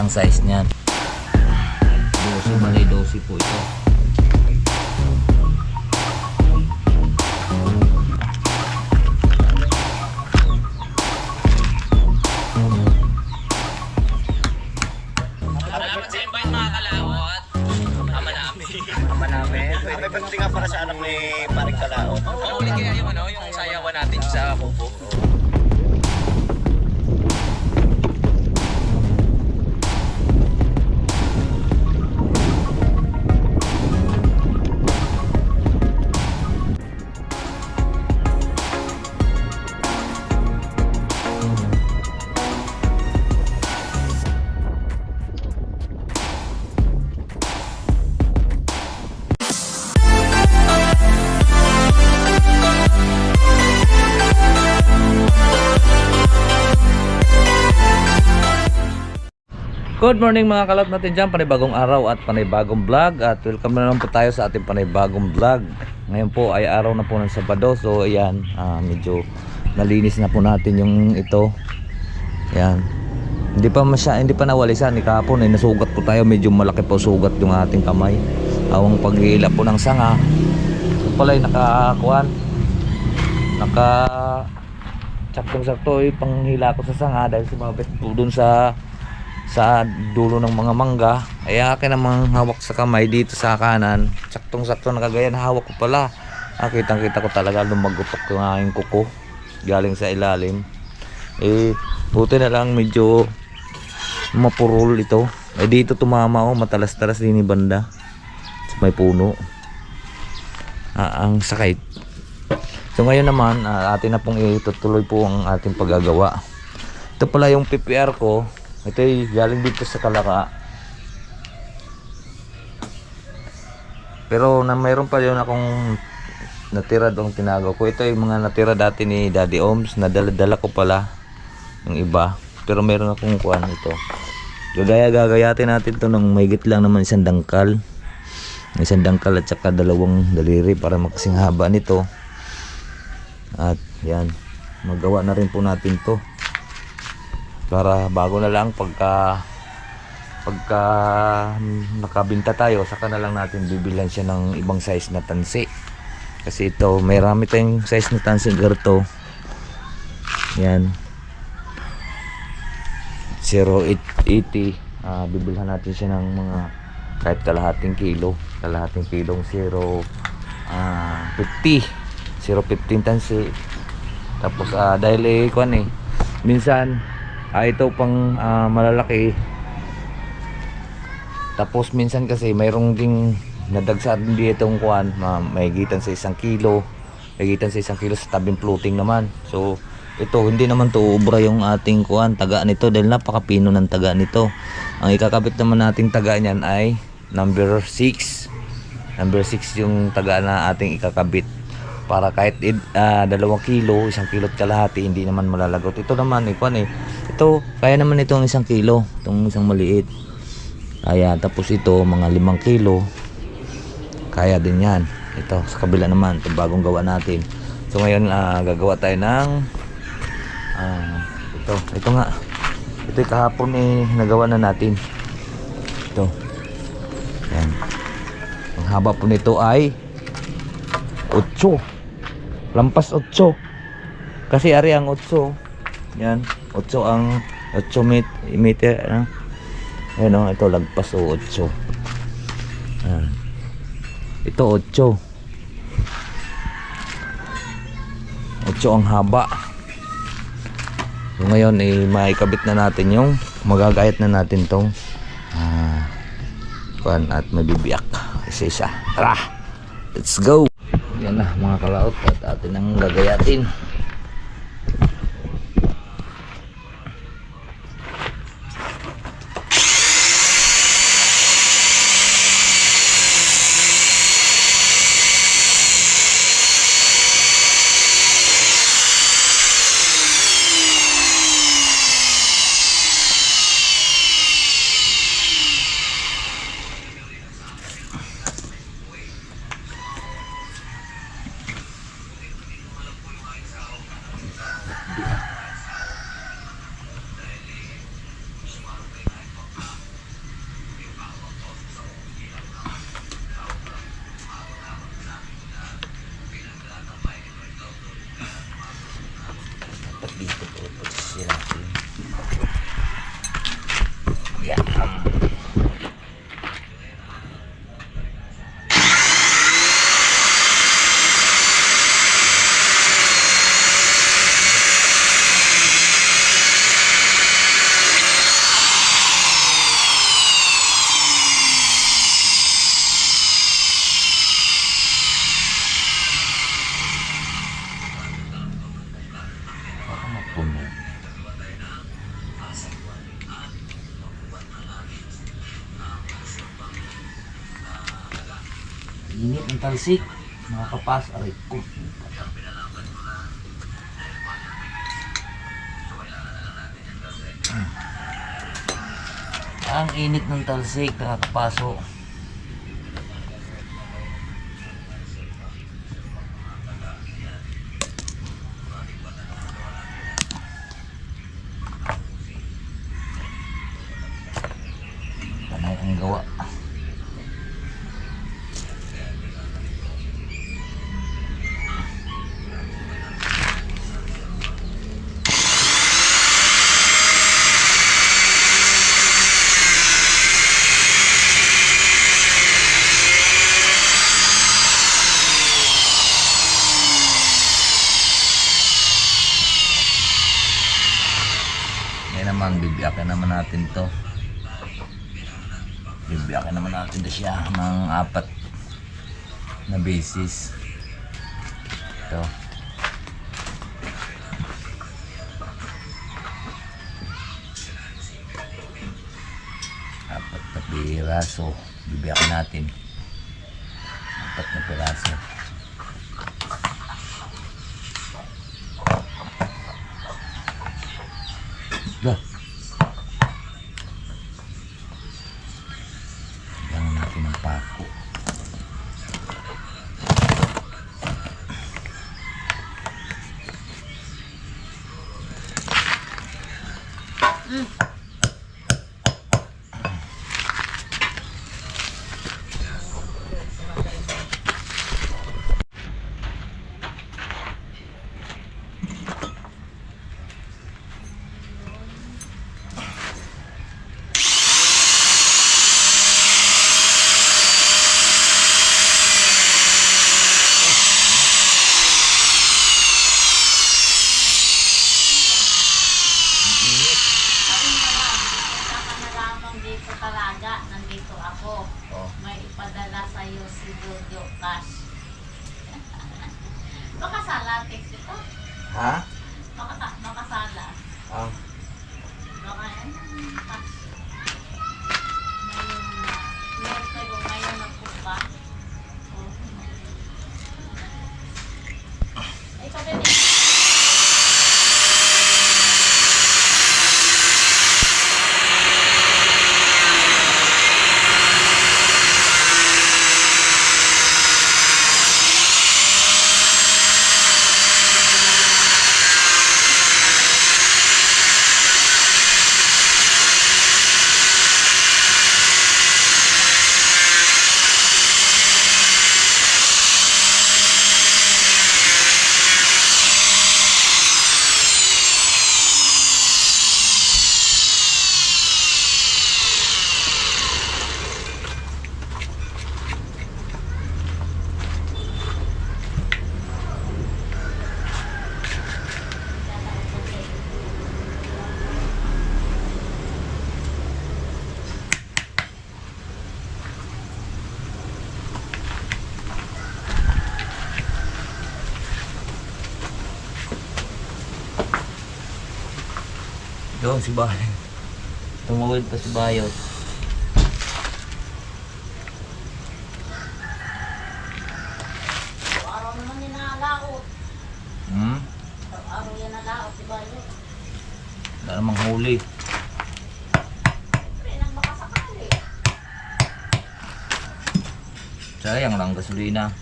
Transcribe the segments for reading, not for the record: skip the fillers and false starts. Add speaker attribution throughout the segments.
Speaker 1: isang size niyan. 12 bali 12 po ito.
Speaker 2: Salamat sa invite mga kalawat. Ama namin.
Speaker 3: May pagdating nga para sa anak ni Paring Kalao.
Speaker 2: Uli kaya yung yung sayawan natin sa kubo.
Speaker 1: Good morning mga kalot natin dyan, panibagong araw at panibagong vlog. At welcome na naman po tayo sa ating panibagong vlog. Ngayon po ay araw na po ng Sabado. So ayan, medyo nalinis na po natin yung ito. Ayan, hindi pa nawalisan. Kahapon ay nasugat po tayo, medyo malaki po sugat yung ating kamay. Awang paghihila po ng sanga. So pala ay saktong-sakto yung panghila ko sa sanga dahil sumabit po dun sa dulo ng mga mangga. Ay akin namang hawak sa kamay dito sa kanan, saktong-sakto nakagayan hawak ko pala. Kitang-kita ko talaga lumagutok yung aking kuko galing sa ilalim. Buti na lang medyo mapurol ito. Dito tumama ako, matalas-talas din ni banda sa may puno. Ang sakit. So ngayon naman atin na pong itutuloy po ang ating paggagawa. Ito pala yung PPR ko. Ito ay galing dito sa Kalaka. Pero mayroon pa yun akong natira doong tinagaw ko. Ito ay mga natira dati ni Daddy Oms. Nadala ko pala yung iba. Pero meron akong kuhan ito. Gagayatin natin ito ng mahigit lang naman isang dangkal. Isang dangkal at saka dalawang daliri para makasing haba nito. At yan, magawa na rin po natin to. Para bago na lang pagka nakabinta tayo, saka na lang natin bibilan siya ng ibang size na tansi. Kasi ito, may rami tayong size na tansi garto. Yan. 0.80. Bibilhan natin siya ng mga kahit kalahating kilo. Kalahating kilong 0.50. 0.15 tansi. Tapos dahil minsan ito pang malalaki. Tapos minsan kasi mayroong ding nadagsa din ditong kuan, mahigitan sa 1 kilo. Mahigitan sa 1 kilo sa tabing floating naman. So ito hindi naman to ubra yung ating kuan taga nito dahil napakapino ng taga nito. Ang ikakabit naman nating taga niyan ay number 6. Number 6 yung taga na ating ikakabit. Para kahit 2 kilo, 1 kilo at kalahati, hindi naman malalagot. Ito naman, ito, kaya naman ito ng 1 kilo, itong isang maliit. Kaya, tapos ito, mga 5 kilo, kaya din yan. Ito, sa kabila naman, itong bagong gawa natin. So ngayon, gagawa tayo ng, ito nga, ito kahapon nagawa na natin. Ito, yan. Ang haba po nito ay 8. Lampas 8. Kasi ari ang 8. Yan, 8 ang 8 meter. Ayun ito lagpas 8. Yan. Ito 8. 8 ang haba. So ngayon maikabit na natin yung magagayat na natin tong kuan at mabibiyak isa-isa. Tara, let's go. Yan na mga kalaot at atin ang gagayatin. Init ng talsik. Nakakapas. Aray ko. Ang init ng talsik. Nakakapaso. Panay ang gawa. Ngayon naman, bibiyakin naman natin to. Bibiyakin naman natin to siya ng 4 na basis. Ito. Apat na piraso. Bibiyakin natin. 4 na piraso. Dah. Yan natin ang pako.
Speaker 4: Dito talaga, nandito ako.
Speaker 1: Oh.
Speaker 4: May ipadala sa'yo si Jojo Cash. Baka sala text ito.
Speaker 1: Ha?
Speaker 4: Baka sala.
Speaker 1: Ah.
Speaker 4: Baka yan. Cash. Ngayon tayo ngayon nagpupa. Ay, pabili.
Speaker 1: Doon si Bayot. Tumawid pa si Bayot.
Speaker 4: Araw naman yung nalaot.
Speaker 1: Hmm?
Speaker 4: Araw yan nalaot, diba yun?
Speaker 1: Wala namang huli.
Speaker 4: Pre, nang baka sakali.
Speaker 1: Sayang lang gasolina.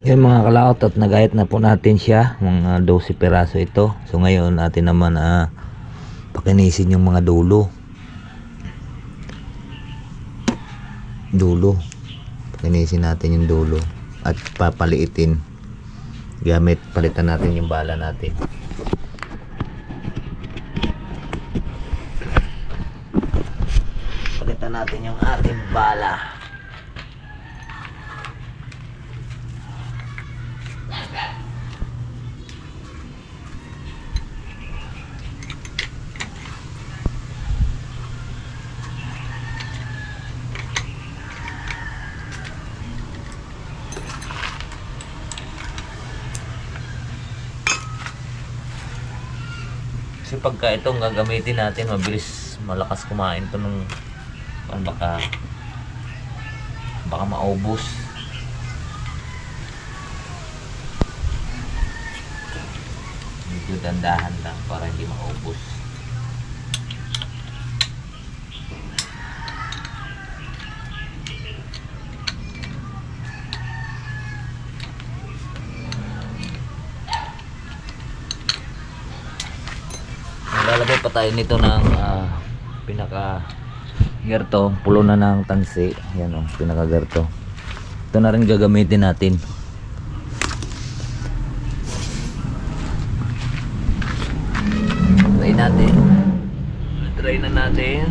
Speaker 1: Yung mga kalaot at nagayat na po natin siya, mga 12 peraso ito. So ngayon natin naman pakinisin yung mga dulo. Pakinisin natin yung dulo at papaliitin gamit palitan natin yung bala natin. Palitan Pakita natin yung ating bala. Kasi pagka itong gagamitin natin, mabilis malakas kumain to nung baka maubos. Medyo dandahan lang para hindi maubos. Lalagay pa tayo nito ng pinaka gerto, pulo na ng tansi. Yan o, pinaka gerto. Ito na rin gagamitin natin. Try natin. Try na natin.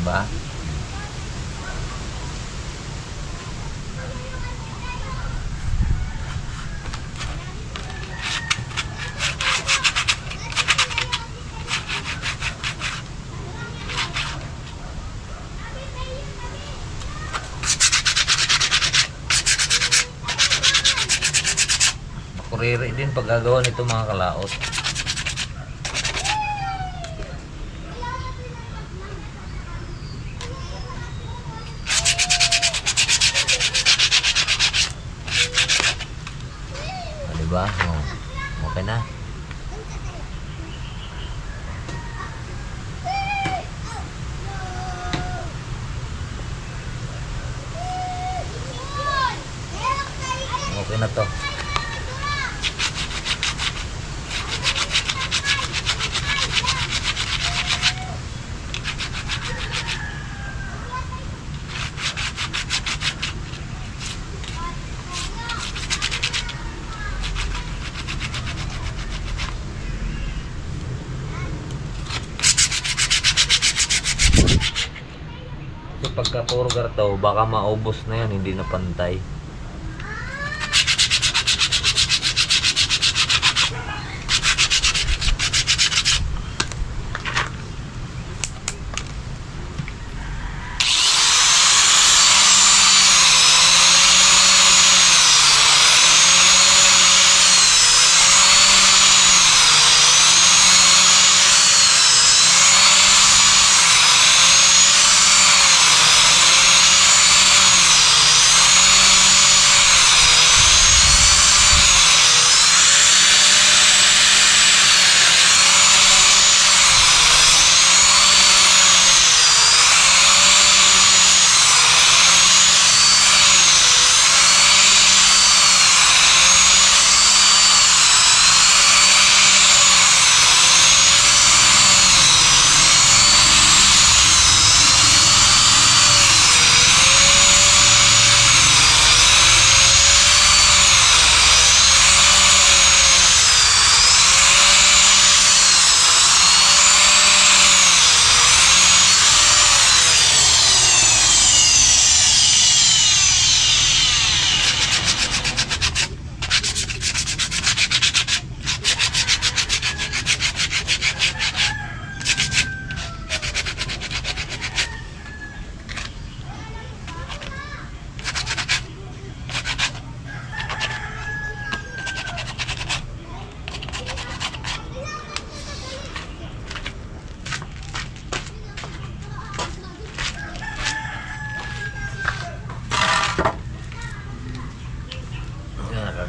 Speaker 1: Diba? Makuriri din pag gagawa nito mga kalaot. Diba? Oh, okay na. Okay na to. Pagka puro garto, baka maubos na yan, hindi na pantay.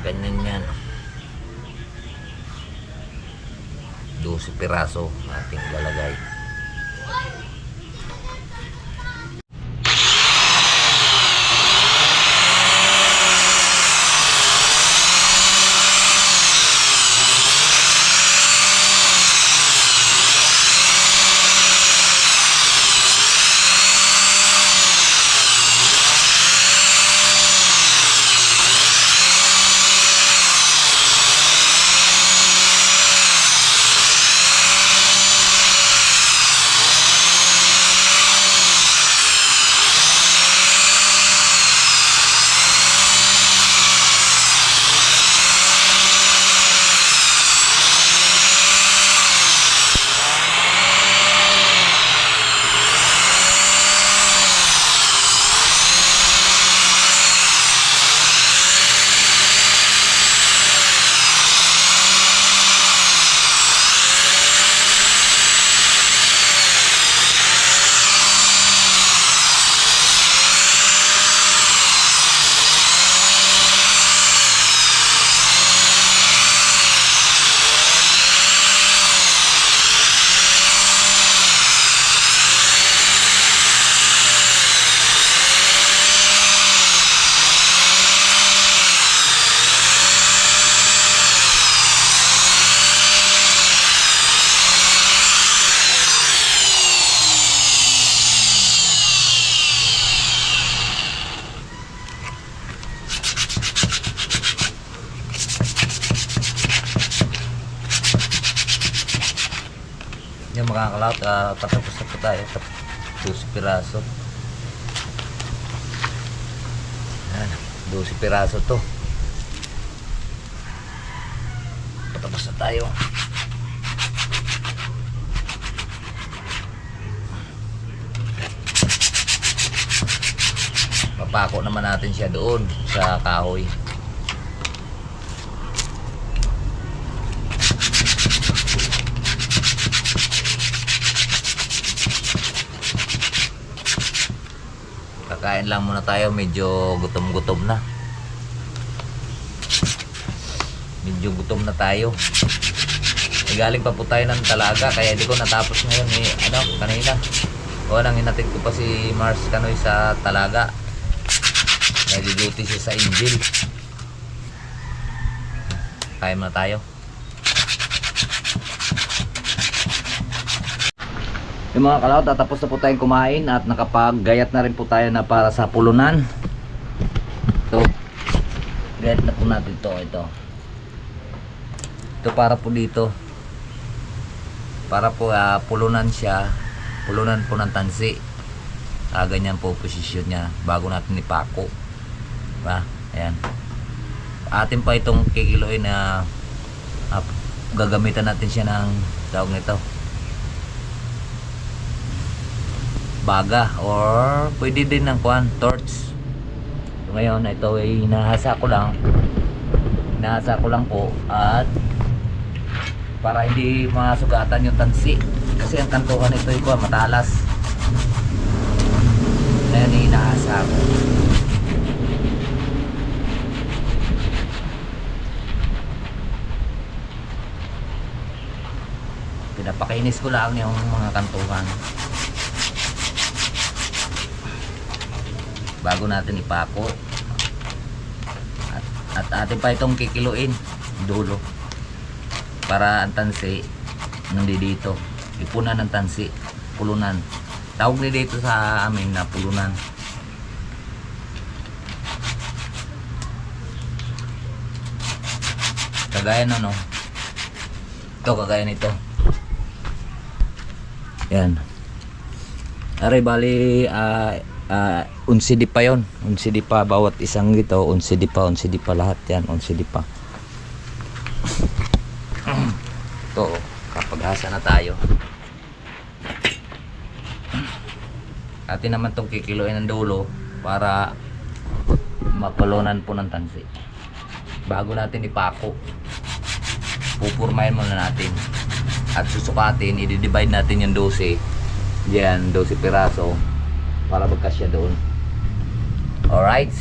Speaker 1: Ganyan yan. 12 piraso ating lalagay. Yung mga kalawat, patapos na po tayo. 12 piraso. Yan, 12 piraso to. Patapos na tayo. Papako naman natin siya doon sa kahoy. Kakain lang muna tayo, medyo gutom-gutom na. Medyo gutom na tayo. Galing pa po tayo ng Talaga, kaya hindi ko natapos ngayon kanina. Nang hinatid ko pa si Mars Kanoy sa Talaga. Nag-duty siya sa Angel. Kain muna tayo. Yung mga kalawat, tatapos na po tayong kumain at nakapaggayat na rin po tayo na para sa pulunan. Ito, gayat na po natin ito. Ito para po dito. Para po pulunan siya. Pulunan po ng tansi. Ganyan po posisyon niya bago natin ipako. Diba? Ayan. Atin pa itong kikiloin na gagamitan natin siya ng tawag nito, baga, or pwede din ng torch. So, ngayon ito ay hinahasa ko lang po at para hindi masugatan yung tansi kasi ang kantuhan nito ay matalas. Ngayon hinahasa ko. Pinapakainis ko lang yung mga kantuhan bago natin ipako. At atin pa itong kikiluin dulo para ang tansi nandito. Ipunan ng tansi, pulunan. Tawag nila dito sa amin na pulunan. Kagaya no. Ito kagaya nito. Yan. Aray bali 11 di pa yon. 11 di pa bawat isang dito, 11 di pa lahat yan, 11 di pa. Ito, kapag hasa na tayo. Atin naman itong kikiluin ng dulo para mapulunan po ng tansi. Bago natin ipako, pupurmahin muna natin. At susukatin, i-divide natin yung 12. Yan, 12 piraso para magkasya doon. Alright.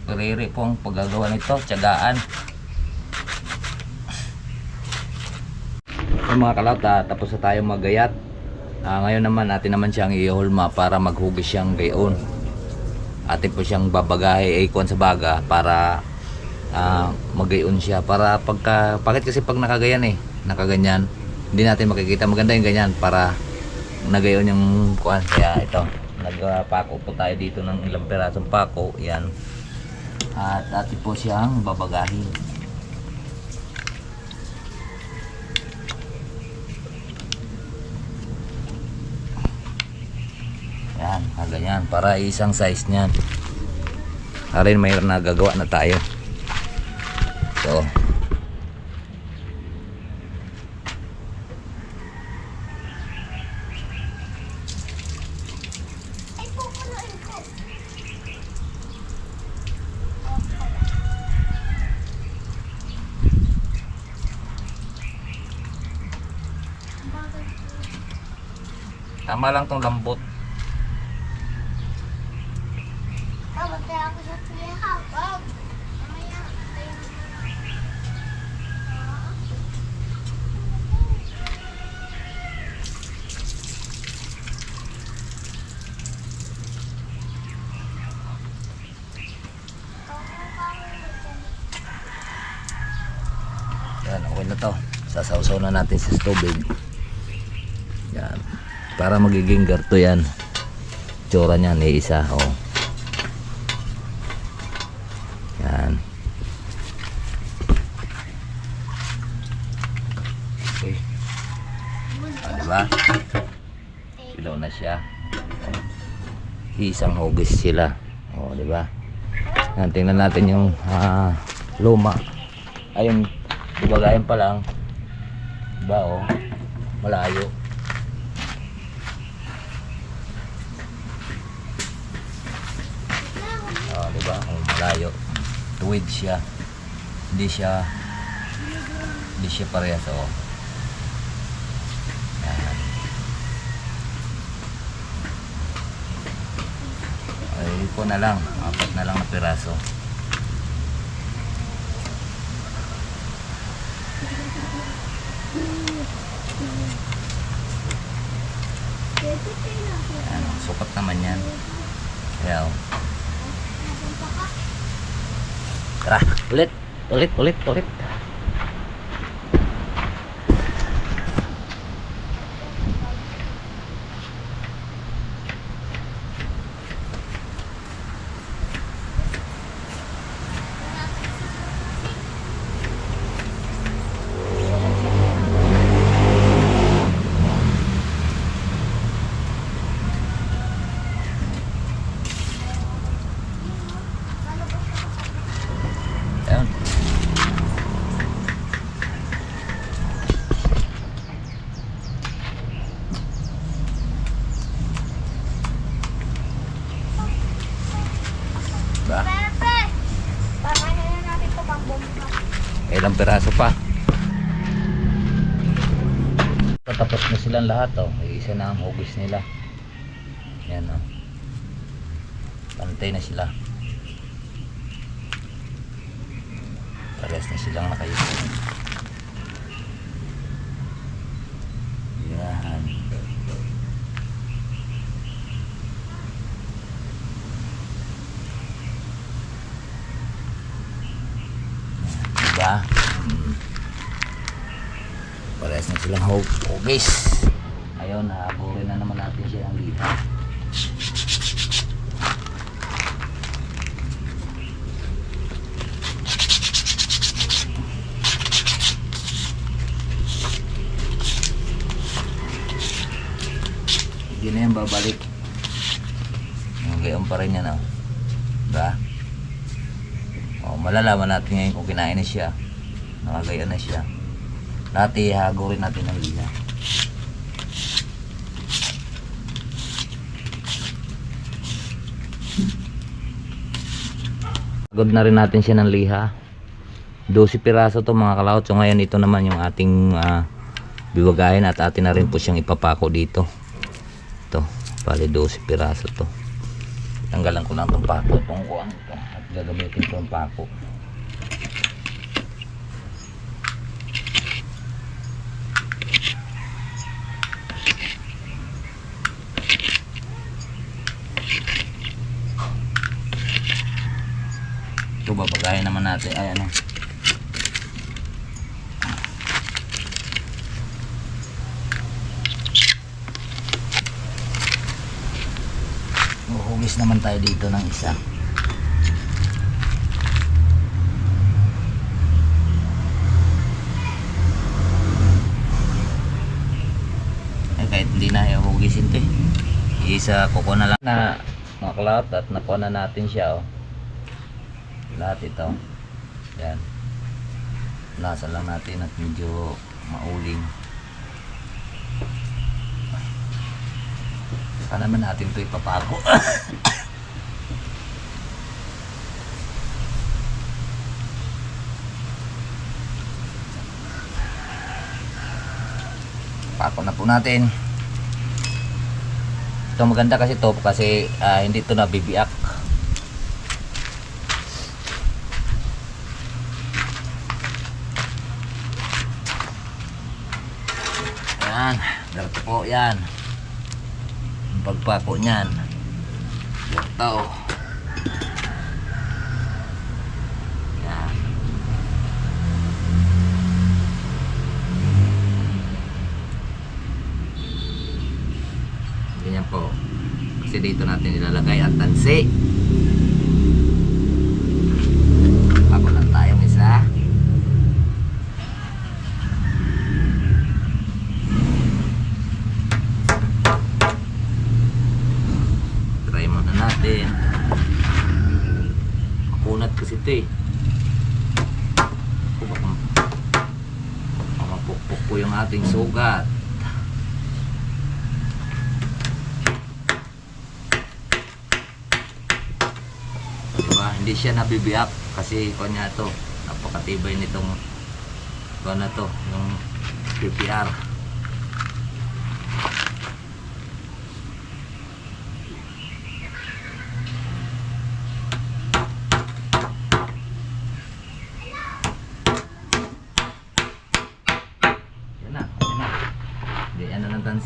Speaker 1: Periri po ang paggagawa nito, tiyagaan. Yung mga kalaot, tapos na tayo magayat. Ngayon naman natin naman siyang ihulma para maghugis siyang gayon. Atin po siyang babagahe ay kuwan sa baga para magayon siya. Para bakit kasi pag nakagayan nakaganyan, hindi natin makikita. Maganda yung ganyan para nagayon yung kuwan. Kaya ito, nagpako po tayo dito ng ilang pirasong pako. Yan. At atin po siyang babagahin. Yan, ganyan para isang size niyan. Harin may nagagawa na tayo. So, tama lang tong lambot. Yan, okay na to. Sasawsaw na natin sa tubig. Yan. Para magiging garto yan. Tsura niyan ay isa. Oh. Yan. Okay. Diba? Silaw na siya. Isang hugis sila. Oh, diba? Yan, tingnan natin yung luma. Ayun. Ibagayin pa lang. Diba oh, malayo. Oh, diba? Oh, malayo. Tuwid siya. Hindi siya parehas oh. Yan. Ay, ito na lang. 4 na lang na piraso. Ayan, sukat naman yan. Kaya tara, ulit. Ayan. Ba? Ilang piraso pa. Tapos na silang lahat oh. May isa na ang hugis nila. Yan oh. Pantay na sila. Parehas na silang nakayupo. Yan. Diba? Parehas na silang hugis. Ayun, haburin na naman natin siya ang liha. Hindi na yan babalik. Gayon pa rin yan oh. Diba? O, malalaman natin ngayon kung kinain na siya. Nakagayon na siya. Dati hagurin natin ang liha. Hagod na rin natin siya ng liha. 12 piraso to mga kalawot. So ngayon ito naman yung ating bibagahin at atin na rin po siyang ipapako dito. Ito, bali 12 piraso to. Tanggalan ko lang itong pako. Itong kuhan ito. At gagamitin ko ang pako. Ito babagayan naman natin. Ay ano. Hugis naman tayo dito ng isa. Kahit hindi na hugisin to eh. Isa kuko na lang na maklot at nakuha na natin siya oh. Lahat ito. Yan. Lasa lang natin at medyo mauling. Saka naman natin ito ipapako. Pako na po natin. Ito maganda kasi to kasi hindi ito nabibiak. Yan, ganito po yan. Pagpako niyan. Ito. Yan. Ganyan po. Kasi dito natin ilalagay ang tansi. Pako lang tayong isa. Makunat kasi ito eh. Mapukpuk po yung ating sugat. Diba? Hindi siya nabibiyak kasi kanya ito napakatibay nitong na to, yung PPR.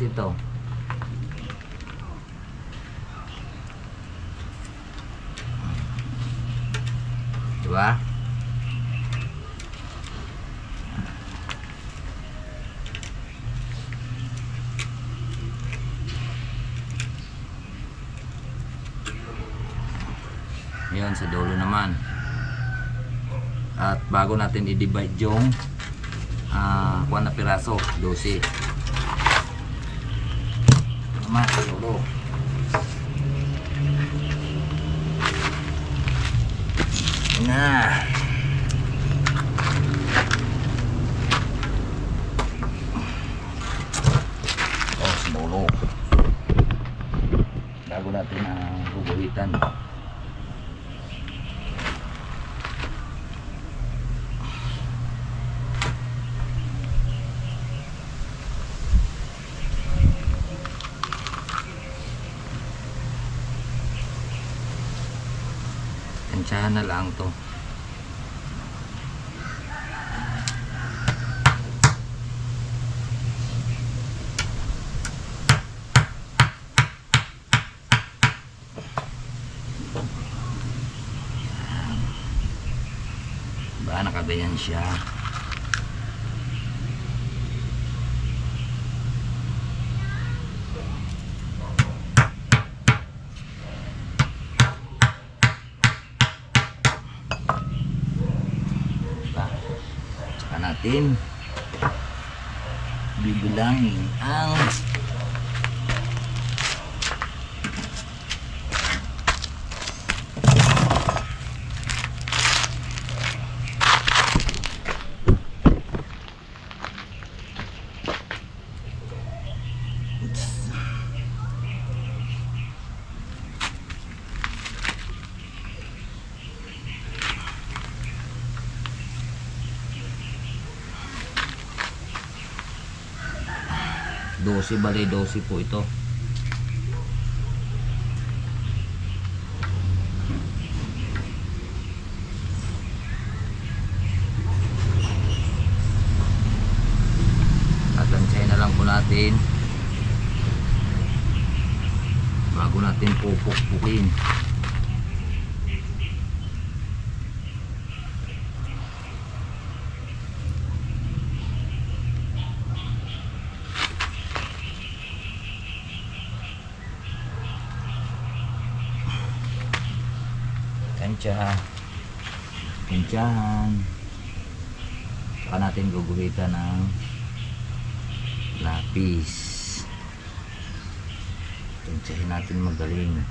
Speaker 1: Ito. Diba? Ngayon sa dulo naman. At bago natin i-divide yung kuha na piraso, 12. Sa dulo. Na. Sa dulo. Bago natin huguhitan. Tansyahan na lang to. Ba nakabayan siya. Natin bibilangin ang balay 12 po ito. natin bago natin pupukpukin. Tansyahan. Saka natin guguhitan ng lapis. Tansyahin natin magaling.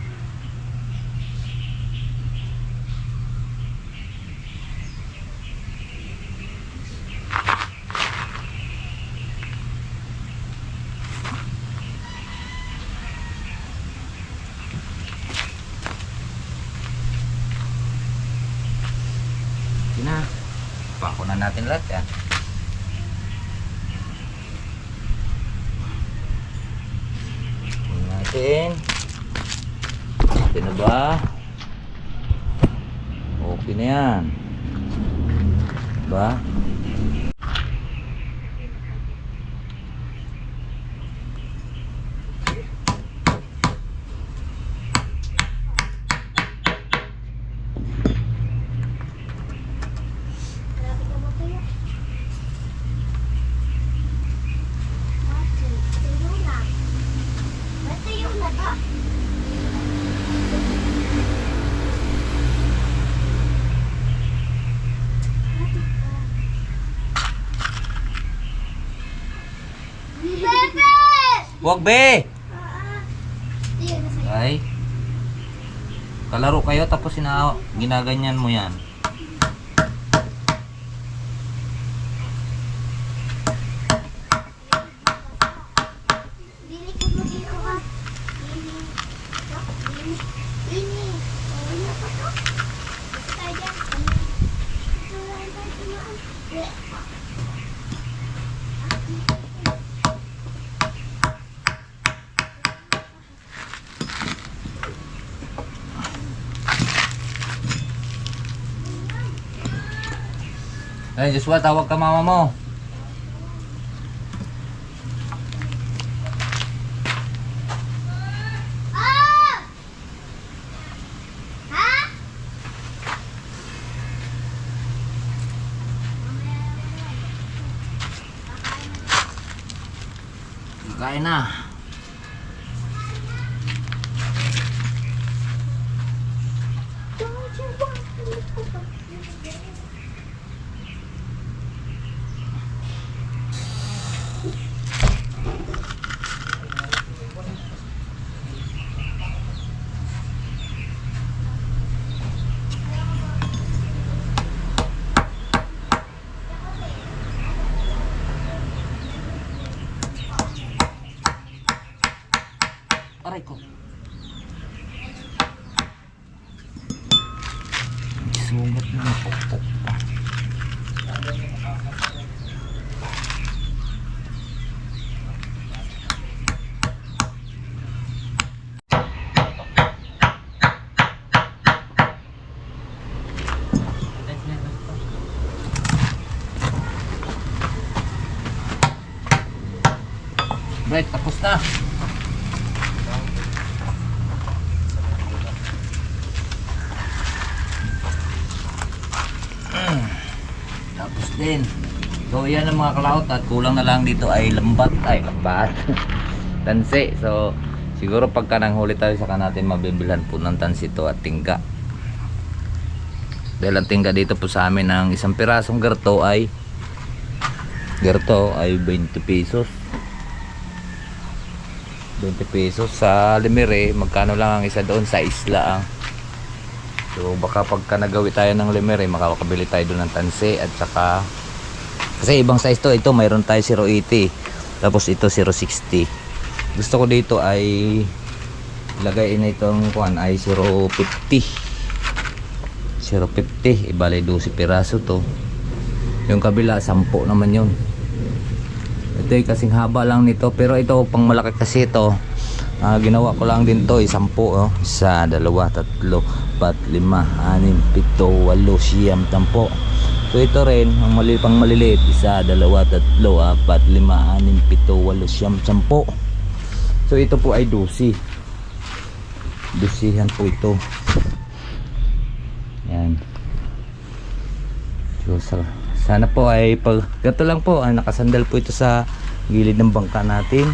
Speaker 1: Na, pako na natin lahat yan. Tingnan natin. Okay na ba? Okay na yan. Diba?
Speaker 4: Grabe ka matuyo. Tuyo na. Matuyo na ka. Bebe!
Speaker 1: Huwag be!
Speaker 4: Tuyo na sa'yo.
Speaker 1: Ay. Kalaro kayo tapos ginaganyan mo yan.
Speaker 4: Dili ko mo dito ha. Dili. Dili. Dili. Uwi na pa to. Gusto tayo dyan. Ito lang tayo tumaan.
Speaker 1: Ay, Joshua, tawag ka mama mo.
Speaker 4: Ah! Ha?
Speaker 1: Kain na. Aray ko. Sungat na napukpok pa. Right, tapos na. Tapos din. So yan ang mga kalaot at kulang na lang dito ay lambat. Tansi. So siguro pagka nanghuli tayo saka natin mabibilhan po ng tansi to at tingga. Dahil ang tingga dito po sa amin ng isang pirasong gerto ay 20 pesos. 20 pesos sa Limere, magkano lang ang isa doon sa isla ang. So baka pagka nagawi tayo ng Limere, makakabili tayo doon ng tansi at saka kasi ibang size to. Ito mayroon tayo 080 tapos ito 060. Gusto ko dito ay ilagay na itong kuan ay 050. Ibali 12 piraso to. Yung kabila 10 naman yun. Ito ay kasing haba lang nito, pero ito pang malaki kasi ito. Ginawa ko lang din to 10 oh. 1, 2, 3, 4, 5, 6, 7, 8, 9, 10. So ito rin, ang pang maliliit, 1, 2, 3, 4, 5, 6, 7, 8, 10. So ito po ay 12. 12 po ito. Yan. So sana po ay pag gato lang po, nakasandal po ito sa gilid ng bangka natin.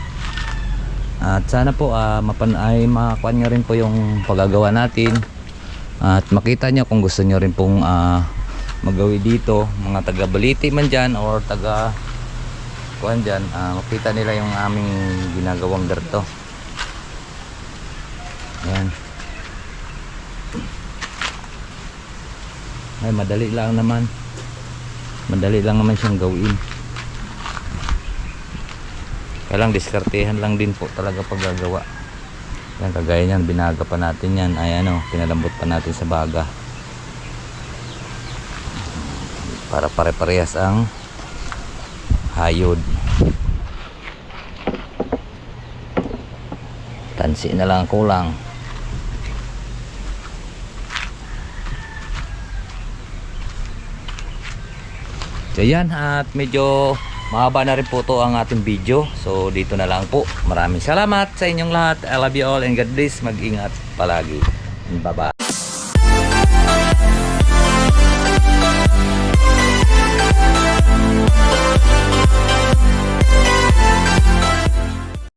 Speaker 1: At sana po makakuha nyo rin po yung paggagawa natin. At makita nyo kung gusto nyo rin pong magawi dito, mga taga Baliti man dyan or taga kuan dyan, makita nila yung aming ginagawang derto. Ayan. Ay, madali lang naman siyang gawin. Kaya lang diskartehan lang din po talaga paggagawa. Yan, kagaya niyan, binaga pa natin yan, ay pinalambot pa natin sa baga para pare-parehas ang hayod. Tansi na lang kulang. So yan, at medyo mahaba na rin po to ang ating video. So dito na lang po. Maraming salamat sa inyong lahat. I love you all and God bless. Mag-ingat palagi. Bye bye.